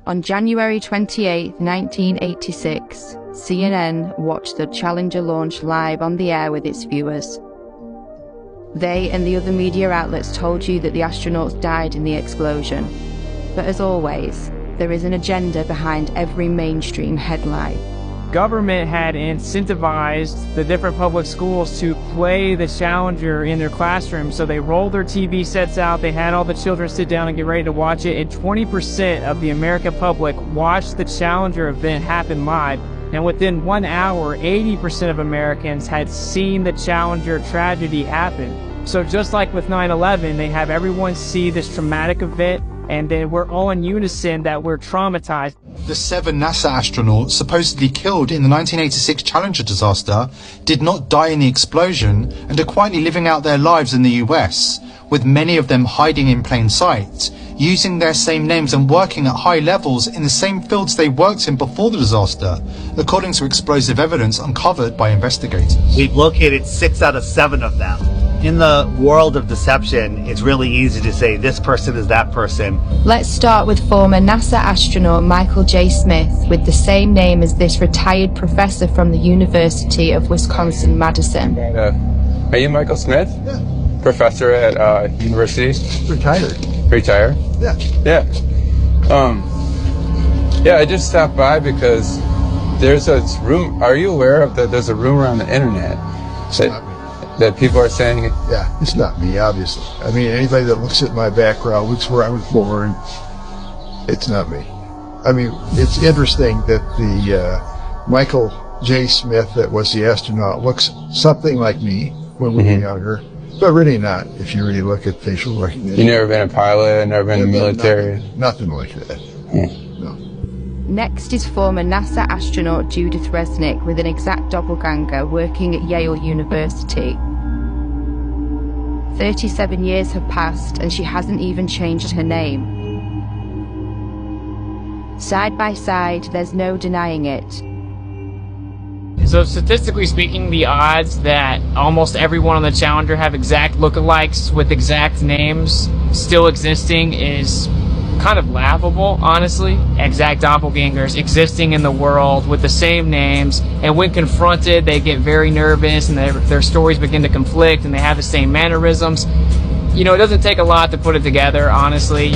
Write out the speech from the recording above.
On January 28, 1986, CNN watched the Challenger launch live on the air with its viewers. They and the other media outlets told you that the astronauts died in the explosion. But as always, there is an agenda behind every mainstream headline. Government had incentivized the different public schools to play the Challenger in their classrooms. So they rolled their TV sets out, they had all the children sit down and get ready to watch it, and 20% of the American public watched the Challenger event happen live. And within 1 hour, 80% of Americans had seen the Challenger tragedy happen. So just like with 9/11, they have everyone see this traumatic event, and then we're all in unison that we're traumatized. The 7 NASA astronauts supposedly killed in the 1986 Challenger disaster did not die in the explosion and are quietly living out their lives in the US, with many of them hiding in plain sight, using their same names and working at high levels in the same fields they worked in before the disaster, according to explosive evidence uncovered by investigators. We've located 6 out of 7 of them. In the world of deception, it's really easy to say this person is that person. Let's start with former NASA astronaut Michael J. Smith, with the same name as this retired professor from the University of Wisconsin-Madison. Are you Michael Smith? Yeah. Professor at university? Retired. Retired? Yeah. Yeah. Yeah, I just stopped by because there's a room. Are you aware of that? There's a rumor on the internet that people are saying. Yeah, it's not me, obviously. I mean, anybody that looks at my background, looks where I was born, it's not me. I mean, it's interesting that the Michael J. Smith that was the astronaut looks something like me when we were younger, but really not if you really look at facial recognition. You never been a pilot, never been in the military? Nothing like that. No. Next is former NASA astronaut Judith Resnick, with an exact doppelganger working at Yale University. 37 years have passed and she hasn't even changed her name. Side by side, there's no denying it. So statistically speaking, the odds that almost everyone on the Challenger have exact lookalikes with exact names still existing is kind of laughable, honestly. Exact doppelgangers existing in the world with the same names, and when confronted, they get very nervous and their stories begin to conflict and they have the same mannerisms. You know, it doesn't take a lot to put it together, honestly.